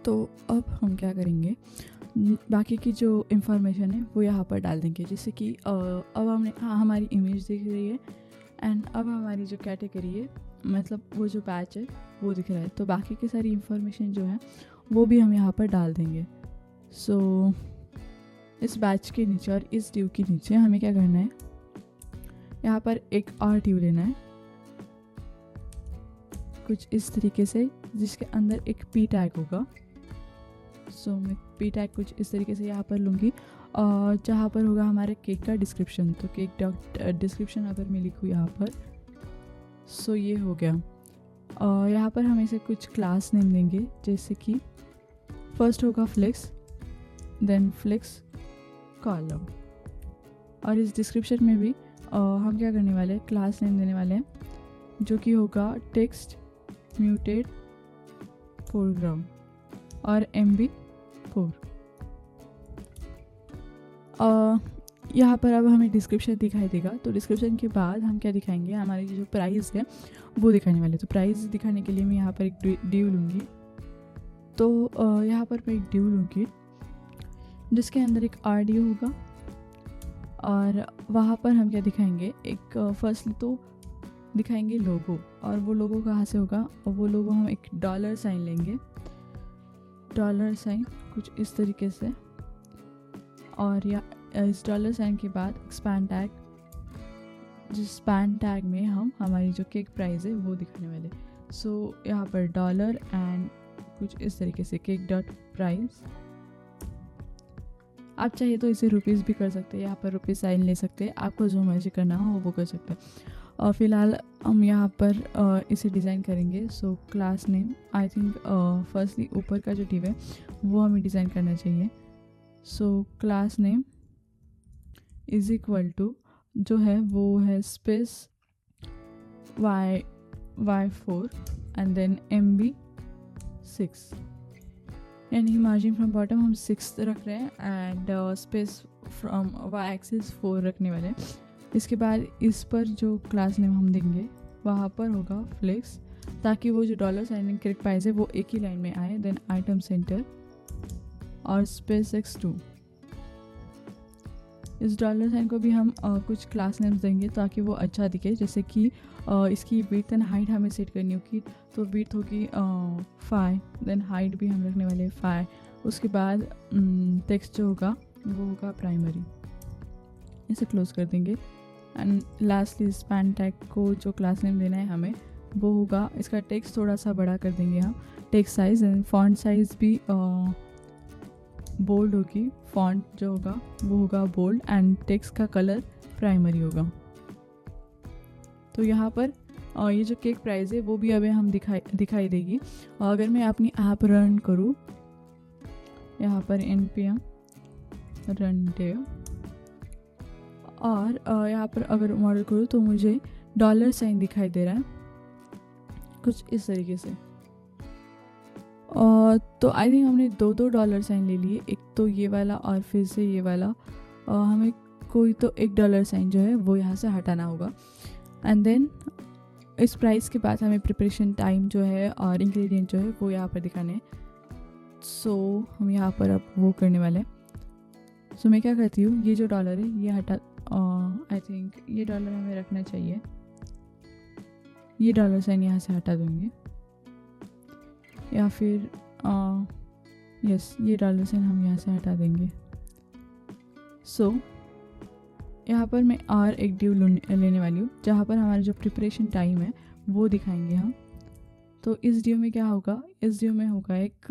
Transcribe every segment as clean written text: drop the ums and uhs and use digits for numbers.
तो अब हम क्या करेंगे, बाकी की जो इंफॉर्मेशन है वो यहाँ पर डाल देंगे। जैसे कि अब हमने हमारी इमेज दिख रही है एंड अब हमारी जो कैटेगरी है, मतलब वो जो बैच है वो दिख रहा है। तो बाकी की सारी इंफॉर्मेशन जो है वो भी हम यहाँ पर डाल देंगे। सो इस बैच के नीचे और इस ड्यू के नीचे हमें क्या करना है, यहाँ पर एक और ड्यू लेना है कुछ इस तरीके से, जिसके अंदर एक पी टैग होगा। सो मैं पी टैग कुछ इस तरीके से यहाँ पर लूँगी और जहाँ पर होगा हमारे केक का डिस्क्रिप्शन। तो केक डॉट डिस्क्रिप्शन अगर मैं लिखूँ यहाँ पर, सो ये हो गया। और यहाँ पर हम इसे कुछ क्लास नेम देंगे, जैसे कि फर्स्ट होगा फ्लेक्स, देन फ्लेक्स कॉलम। और इस डिस्क्रिप्शन में भी हम क्या करने वाले हैं, क्लास नेम देने वाले हैं जो कि होगा टेक्स्ट म्यूटेड फोरग्राउंड और MB4। यहाँ पर अब हमें डिस्क्रिप्शन दिखाई देगा। तो डिस्क्रिप्शन के बाद हम क्या दिखाएंगे, हमारी जो प्राइस है वो दिखाने वाले। तो प्राइस दिखाने के लिए मैं यहाँ पर एक ड्यू लूँगी। तो यहाँ पर मैं एक ड्यू लूँगी जिसके अंदर एक RDU होगा और वहाँ पर हम क्या दिखाएंगे, एक फर्स्टली तो दिखाएंगे लोगो। और वो लोगो कहाँ से होगा, और वो लोगो हम एक डॉलर साइन लेंगे, डॉलर साइन कुछ इस तरीके से। और या इस डॉलर साइन के बाद स्पैन टैग, जिस स्पैन टैग में हम हमारी जो केक प्राइस है वो दिखाने वाले। सो यहाँ पर डॉलर एंड कुछ इस तरीके से केक डॉट प्राइस। आप चाहिए तो इसे रुपीज़ भी कर सकते हैं, यहाँ पर रुपीज़ साइन ले सकते हैं, आपको जो मर्जी करना हो वो कर सकते हैं। और फिलहाल हम यहाँ पर इसे डिज़ाइन करेंगे। सो class name I think firstly ऊपर का जो डिव है वो हमें डिज़ाइन करना चाहिए। So class name is equal to जो है वो है space y4 and then MB6, यानी मार्जिन फ्रॉम बॉटम हम 6 रख रहे हैं and space from y axis 4 रखने वाले हैं। इसके बाद इस पर जो क्लास नेम हम देंगे वहाँ पर होगा फ्लेक्स, ताकि वो जो डॉलर साइन करेक्ट प्राइस है वो एक ही लाइन में आए। देन आइटम सेंटर और स्पेस x2। इस डॉलर साइन को भी हम कुछ क्लास नेम्स देंगे ताकि वो अच्छा दिखे। जैसे कि इसकी विड्थ एंड हाइट हमें सेट करनी होगी, तो विड्थ होगी 5, देन हाइट भी हम रखने वाले 5। उसके बाद टेक्स्ट जो होगा वो होगा प्राइमरी, इसे क्लोज कर देंगे। एंड लास्टली स्पैन टैग को जो क्लास नेम देना है हमें वो होगा, इसका टेक्स्ट थोड़ा सा बड़ा कर देंगे हम, text size and font size भी बोल्ड होगी। फॉन्ट जो होगा वो होगा बोल्ड एंड टेक्स्ट का कलर प्राइमरी होगा। तो यहाँ पर ये जो केक प्राइस है वो भी अभी हम दिखाई देगी। अगर मैं अपनी ऐप रन करूँ, यहाँ पर npm रन dev और यहाँ पर अगर मॉडल करूँ तो मुझे डॉलर साइन दिखाई दे रहा है कुछ इस तरीके से। तो आई थिंक हमने दो डॉलर साइन ले लिए, एक तो ये वाला और फिर से ये वाला। हमें कोई तो एक डॉलर साइन जो है वो यहाँ से हटाना होगा। एंड देन इस प्राइस के बाद हमें प्रिपरेशन टाइम जो है और इंग्रेडिएंट जो है वो यहाँ पर दिखाने हैं। सो हम यहाँ पर अब वो करने वाले हैं। सो मैं क्या करती हूँ, ये जो डॉलर है ये हटा, आई थिंक ये डॉलर हमें रखना चाहिए, ये डॉलर साइन यहाँ से हटा दूँगी, या फिर यस ये डॉलर साइन हम यहाँ से हटा देंगे। सो यहाँ पर मैं और एक ड्यू लेने वाली हूँ जहाँ पर हमारा जो प्रिपरेशन टाइम है वो दिखाएंगे हम। तो इस ड्यू में क्या होगा, इस ड्यू में होगा एक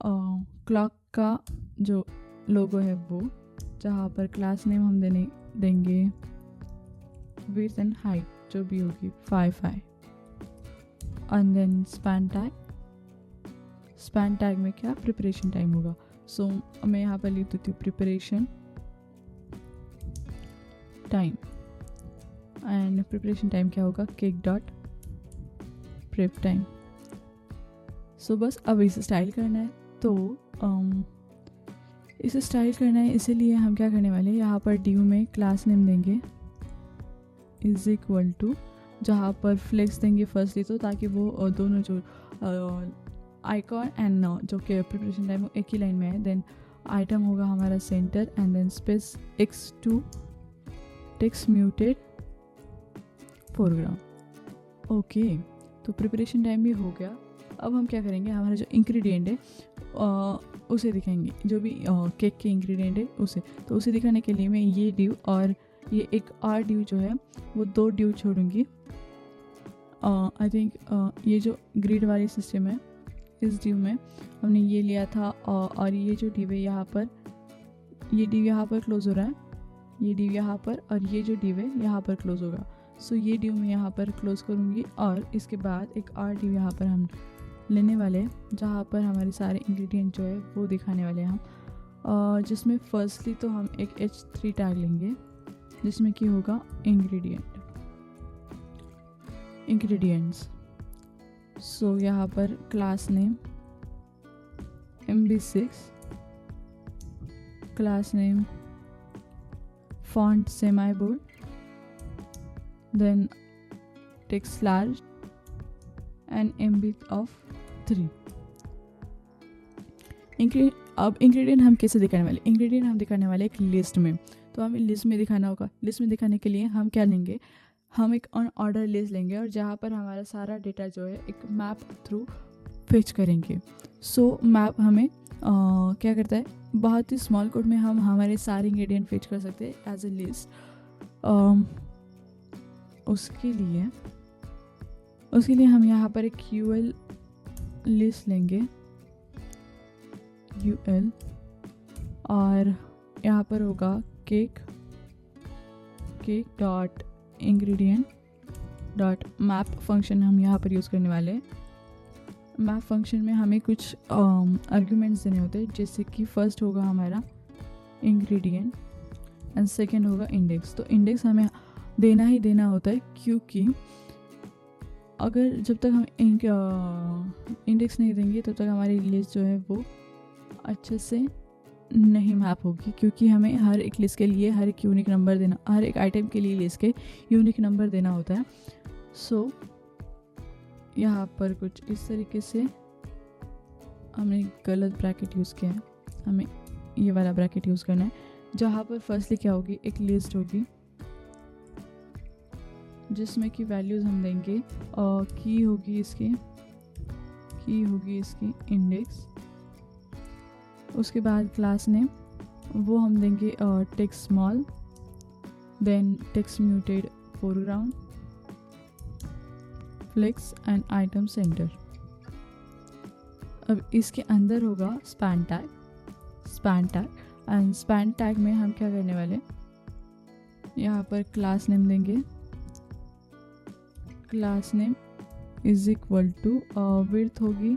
क्लॉक का जो लोगो है वो, जहाँ पर क्लास नेम हम देंगे विड्थ एंड हाइट जो भी होगी 5 एंड देन स्पैन टैग में क्या प्रिपरेशन टाइम होगा। सो मैं यहाँ पर लिख देती हूँ preparation time and preparation time क्या होगा केक डॉट प्रेप टाइम। सो बस अब इसे स्टाइल करना है। तो इसे स्टाइल करना है, इसीलिए हम क्या करने वाले हैं, यहाँ पर ड्यू में क्लास नेम देंगे इज इक्वल टू, जहाँ पर फ्लेक्स देंगे फर्स्टली तो, ताकि वो दोनों जो आइकॉन एंड जो कि प्रिपरेशन टाइम एक ही लाइन में है। देन आइटम होगा हमारा center and then space x2 text muted foreground. Okay, तो प्रिपरेशन टाइम भी हो गया। अब हम क्या करेंगे, हमारा जो इंग्रेडिएंट है उसे दिखाएंगे, जो भी केक के इंग्रेडिएंट है उसे। तो उसे दिखाने के लिए मैं ये ड्यू और ये एक और ड्यू जो है वो 2 ड्यू छोड़ूंगी। आई थिंक ये जो ग्रिड वाली सिस्टम है इस ड्यू में हमने ये लिया था और ये जो ड्यू है यहाँ पर, ये ड्यू यहाँ पर क्लोज हो रहा है, ये ड्यू यहाँ पर, और ये जो ड्यू है यहाँ पर क्लोज होगा। सो ये ड्यू मैं यहाँ पर क्लोज करूँगी और इसके बाद एक और ड्यू यहाँ पर हम लेने वाले हैं जहाँ पर हमारे सारे इंग्रेडिएंट जो है वो दिखाने वाले हैं हम, जिसमें फर्स्टली तो हम एक H3 टैग लेंगे जिसमें कि होगा इंग्रेडिएंट्स। सो यहाँ पर class name MB6, class name font semi bold, then text large and MB of 3। अब इंग्रेडिएंट हम कैसे दिखाने वाले, इंग्रेडिएंट हम दिखाने वाले एक लिस्ट में। तो हमें लिस्ट में दिखाना होगा। लिस्ट में दिखाने के लिए हम क्या लेंगे, हम एक ऑर्डर लिस्ट लेंगे और जहाँ पर हमारा सारा डेटा जो है एक मैप थ्रू फेच करेंगे। सो मैप हमें क्या करता है, बहुत ही स्मॉल कोड में हम हमारे सारे इंग्रेडिएंट फेच कर सकते हैं एज ए लिस्ट। उसके लिए हम यहाँ पर एक UL लिस्ट लेंगे, UL, और यहाँ पर होगा cake dot ingredient dot map function हम यहाँ पर यूज़ करने वाले हैं। मैप फंक्शन में हमें कुछ आर्ग्यूमेंट्स देने होते हैं, जैसे कि फर्स्ट होगा हमारा इंग्रेडिएंट एंड सेकंड होगा इंडेक्स। तो इंडेक्स हमें देना ही देना होता है, क्योंकि अगर जब तक हम इंडेक्स नहीं देंगे तब तक हमारी लिस्ट जो है वो अच्छे से नहीं मैप होगी, क्योंकि हमें हर एक लिस्ट के लिए हर एक यूनिक नंबर देना, हर एक आइटम के लिए लिस्ट के यूनिक नंबर देना होता है। सो यहाँ पर कुछ इस तरीके से हमने गलत ब्रैकेट यूज़ किया है, हमें ये वाला ब्रैकेट यूज़ करना है, जहाँ पर फर्स्टली क्या होगी, एक लिस्ट होगी जिसमें कि वैल्यूज़ हम देंगे, की होगी इसकी इंडेक्स। उसके बाद क्लास नेम वो हम देंगे text small, then text muted foreground, flex and item center. अब इसके अंदर होगा span tag and span tag में हम क्या करने वाले, यहाँ पर क्लास नेम देंगे, class name is equal to width होगी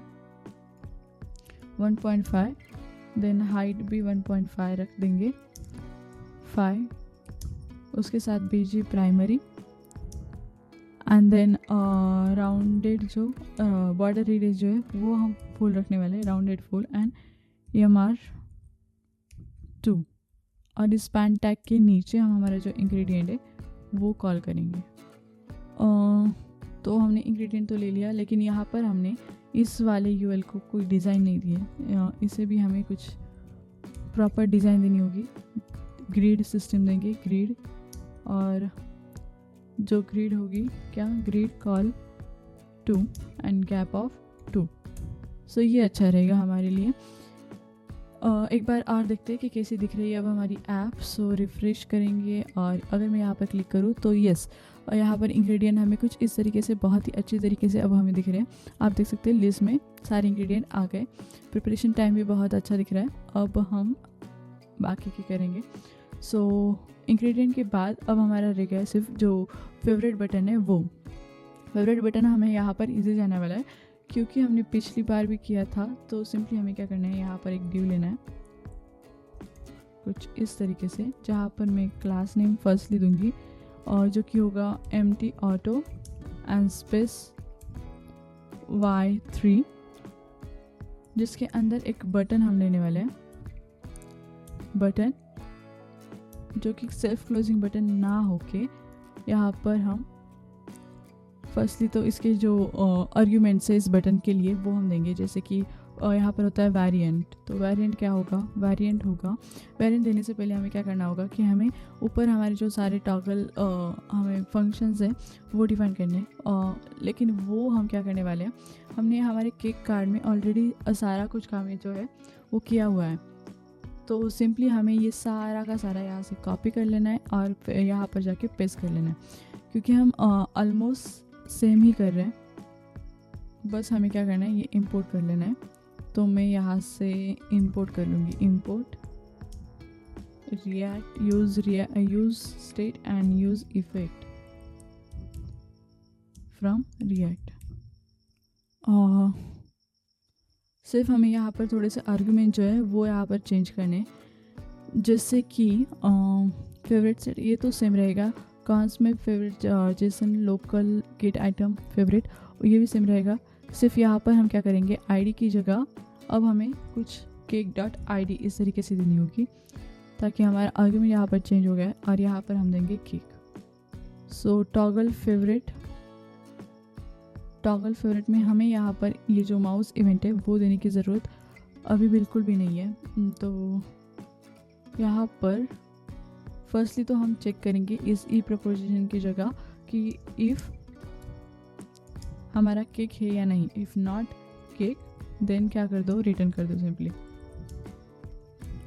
1.5, देन हाइट भी 1.5 रख देंगे 5, उसके साथ BG primary and then rounded जो बॉर्डर रेडियस जो है वो हम फुल रखने वाले हैं, राउंडेड फुल एंड EMR2। और इस स्पैन टैग के नीचे हम हमारा जो इंग्रेडिएंट है वो कॉल करेंगे। तो हमने इंग्रेडिएंट तो ले लिया, लेकिन यहाँ पर हमने इस वाले UL को कोई डिज़ाइन नहीं दिया, इसे भी हमें कुछ प्रॉपर डिज़ाइन देनी होगी। ग्रिड सिस्टम देंगे, ग्रिड, और जो ग्रिड होगी क्या, grid call 2 and gap of 2। सो ये अच्छा रहेगा हमारे लिए। एक बार और देखते हैं कि कैसी दिख रही है अब हमारी ऐप। सो रिफ्रेश करेंगे और अगर मैं यहाँ पर क्लिक करूँ तो यस, और यहाँ पर इंग्रेडिएंट हमें कुछ इस तरीके से बहुत ही अच्छी तरीके से अब हमें दिख रहे हैं। आप देख सकते हैं लिस्ट में सारे इंग्रेडिएंट आ गए, प्रिपरेशन टाइम भी बहुत अच्छा दिख रहा है। अब हम बाकी की करेंगे। सो इंग्रेडिएंट के बाद अब हमारा रह गया सिर्फ जो फेवरेट बटन है, वो फेवरेट बटन हमें यहाँ पर इजी जाने वाला है, क्योंकि हमने पिछली बार भी किया था। तो सिंपली हमें क्या करना है, यहाँ पर एक ड्यू लेना है कुछ इस तरीके से, जहाँ पर मैं क्लास नेम फर्स्टली दूंगी और जो कि होगा empty auto and space Y3, जिसके अंदर एक बटन हम लेने वाले हैं, बटन जो कि सेल्फ क्लोजिंग बटन ना होके यहाँ पर हम फर्स्टली तो इसके जो आर्ग्यूमेंट्स है इस बटन के लिए वो हम देंगे, जैसे कि यहाँ पर होता है वेरिएंट। तो वेरिएंट क्या होगा, वेरिएंट होगा, वेरिएंट देने से पहले हमें क्या करना होगा कि हमें ऊपर हमारे जो सारे टॉगल हमें फंक्शंस हैं वो डिफाइन करने हैं, लेकिन वो हम क्या करने वाले हैं, हमने हमारे केक कार्ड में ऑलरेडी सारा कुछ काम जो है वो किया हुआ है। तो सिंपली हमें ये सारा का सारा यहाँ से कॉपी कर लेना है और यहाँ पर जाके पेस्ट कर लेना है, क्योंकि हम ऑलमोस्ट सेम ही कर रहे हैं। बस हमें क्या करना है, ये इंपोर्ट कर लेना है। तो मैं यहाँ से इंपोर्ट कर लूँगी, import react, use state and use effect from react. सिर्फ हमें यहाँ पर थोड़े से आर्गुमेंट जो है वो यहाँ पर चेंज करने, जैसे कि फेवरेट सेट ये तो सेम रहेगा, कॉन्स में favourite Jason local gate item favourite ये भी सेम रहेगा। सिर्फ यहाँ पर हम क्या करेंगे, आईडी की जगह अब हमें कुछ cake.id इस तरीके से देनी होगी, ताकि हमारा आर्गुमेंट यहाँ पर चेंज हो गया है और यहाँ पर हम देंगे केक। सो टॉगल फेवरेट में हमें यहाँ पर ये जो माउस इवेंट है वो देने की ज़रूरत अभी बिल्कुल भी नहीं है। तो यहाँ पर फर्स्टली तो हम चेक करेंगे इस ई प्रपोजिशन की जगह कि इफ़ हमारा केक है या नहीं। इफ़ नॉट केक देन क्या कर दो, रिटर्न कर दो सिंपली।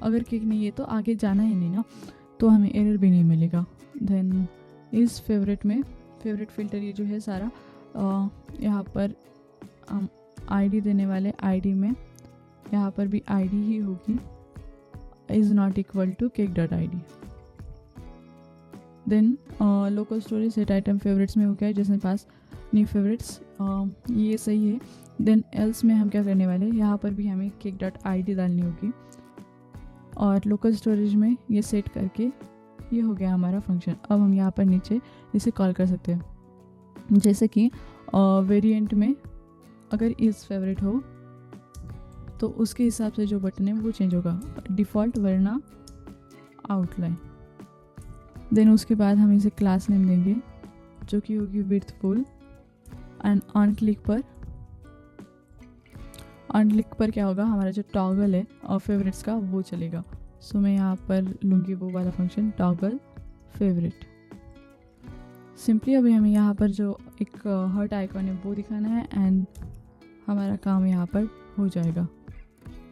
अगर केक नहीं है तो आगे जाना ही नहीं ना, तो हमें एरर भी नहीं मिलेगा। देन इस फेवरेट में फेवरेट फ़िल्टर ये जो है सारा यहाँ पर हम आईडी देने वाले, आईडी में यहाँ पर भी आईडी ही होगी, is not equal to cake.id। Then local storage set item favourites में हो गया है जिसके पास न्यू फेवरेट्स, ये सही है। देन एल्स में हम क्या करने वाले, यहाँ पर भी हमें cake.id डालनी होगी और लोकल स्टोरेज में ये सेट करके ये हो गया हमारा फंक्शन। अब हम यहाँ पर नीचे इसे कॉल कर सकते हैं, जैसे कि वेरिएंट में अगर इस फेवरेट हो तो उसके हिसाब से जो बटन है वो चेंज होगा, डिफ़ॉल्ट वरना आउटलाइन। देन उसके बाद हम इसे क्लास नेम देंगे जो कि होगी विड्थफुल एंड ऑन क्लिक पर क्या होगा, हमारा जो टॉगल है और फेवरेट्स का वो चलेगा। सो मैं यहाँ पर लूँगी वो वाला फंक्शन टॉगल फेवरेट। सिंपली अभी हमें यहाँ पर जो एक हर्ट आइकॉन है वो दिखाना है एंड हमारा काम यहाँ पर हो जाएगा।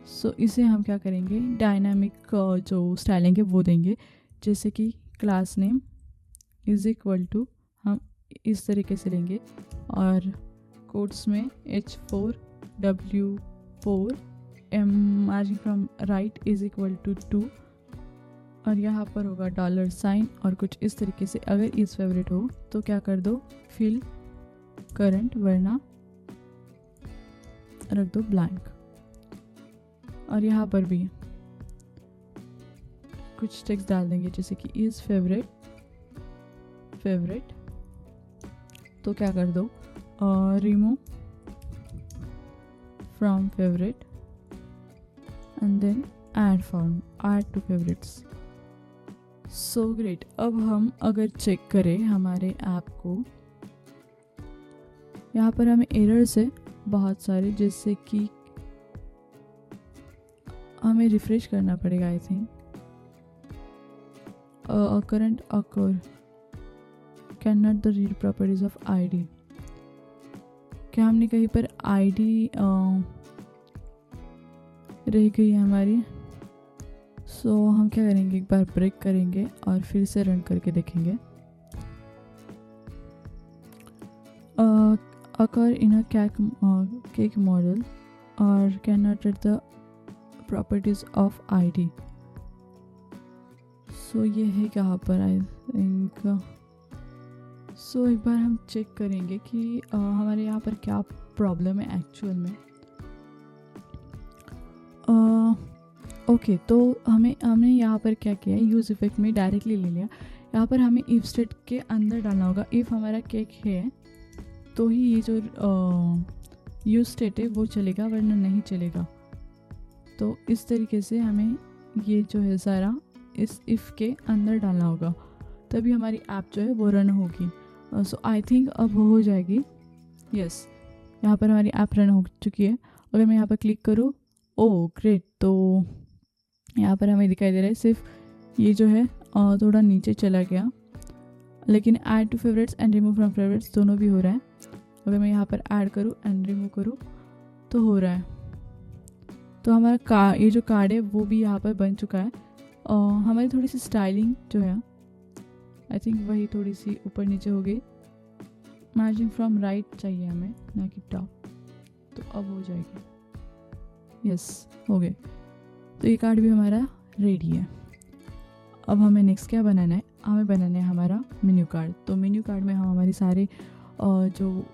सो इसे हम क्या करेंगे, डायनामिक जो स्टाइलिंग है वो देंगे, जैसे कि class name is equal to हम इस तरीके से लेंगे और कोड्स में H4W4 margin from right is equal to 2 और यहाँ पर होगा $साइन और कुछ इस तरीके से। अगर इस फेवरेट हो तो क्या कर दो, फिल करंट वरना रख दो ब्लैंक। और यहाँ पर भी कुछ टेक्स्ट डाल देंगे, जैसे कि इज़ फेवरेट तो क्या कर दो, remove from favourite and then add to favourites. So great. अब हम अगर चेक करें हमारे ऐप को, यहाँ पर हमें एरर्स है बहुत सारे, जैसे कि हमें रिफ्रेश करना पड़ेगा। I think current occur cannot the read properties of ID। क्या हमने कहीं पर ID रह गई है हमारी। सो हम क्या करेंगे, एक बार ब्रेक करेंगे और फिर से रन करके देखेंगे। occur in a cake model or cannot read the properties of ID। सो ये है कहाँ पर, आई थिंक। सो एक बार हम चेक करेंगे कि हमारे यहाँ पर क्या प्रॉब्लम है एक्चुअल में। ओके, तो हमने यहाँ पर क्या किया है, यूज़ इफेक्ट में डायरेक्टली ले लिया। यहाँ पर हमें इफ स्टेट के अंदर डालना होगा। इफ़ हमारा केक है तो ही ये जो यूज़ स्टेट है वो चलेगा, वरना नहीं चलेगा। तो इस तरीके से हमें ये जो है सारा इस इफ़ के अंदर डालना होगा, तभी हमारी ऐप जो है वो रन होगी। सो आई थिंक अब हो जाएगी। यस, यहाँ पर हमारी ऐप रन हो चुकी है। अगर मैं यहाँ पर क्लिक करूँ, ओह ग्रेट, तो यहाँ पर हमें दिखाई दे रहा है सिर्फ ये जो है थोड़ा नीचे चला गया, लेकिन add to favourites and remove from favourites दोनों भी हो रहा है। अगर मैं यहाँ पर ऐड करूँ एंड रिमूव करूँ तो हो रहा है। तो हमारा ये जो कार्ड है वो भी यहाँ पर बन चुका है। हमारी थोड़ी सी स्टाइलिंग जो है आई थिंक वही थोड़ी सी ऊपर नीचे हो गई। मैचिंग फ्रॉम राइट चाहिए हमें, ना कि टॉप। तो अब हो जाएगी। यस, हो गए। तो ये कार्ड भी हमारा रेडी है। अब हमें नेक्स्ट क्या बनाना है, हमें बनाना है हमारा मेन्यू कार्ड। तो मेन्यू कार्ड में हम हमारे सारे जो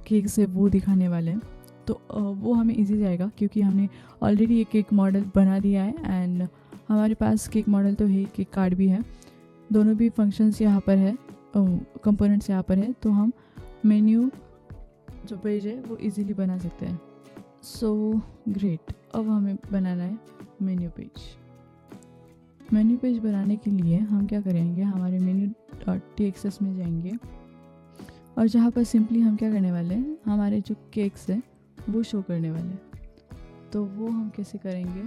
केक्स है वो दिखाने वाले हैं। तो वो हमें इजी जाएगा क्योंकि हमने ऑलरेडी एक केक मॉडल बना दिया है एंड हमारे पास केक मॉडल तो है, केक कार्ड भी है। दोनों भी फंक्शंस यहाँ पर है, कंपोनेंट्स यहाँ पर है, तो हम मेन्यू जो पेज है वो इजीली बना सकते हैं। सो ग्रेट। अब हमें बनाना है मेन्यू पेज। मेन्यू पेज बनाने के लिए हम क्या करेंगे, हमारे मेन्यू.txt में जाएंगे और जहाँ पर सिंपली हम क्या करने वाले हैं, हमारे जो केक्स हैं वो शो करने वाले हैं। तो वो हम कैसे करेंगे,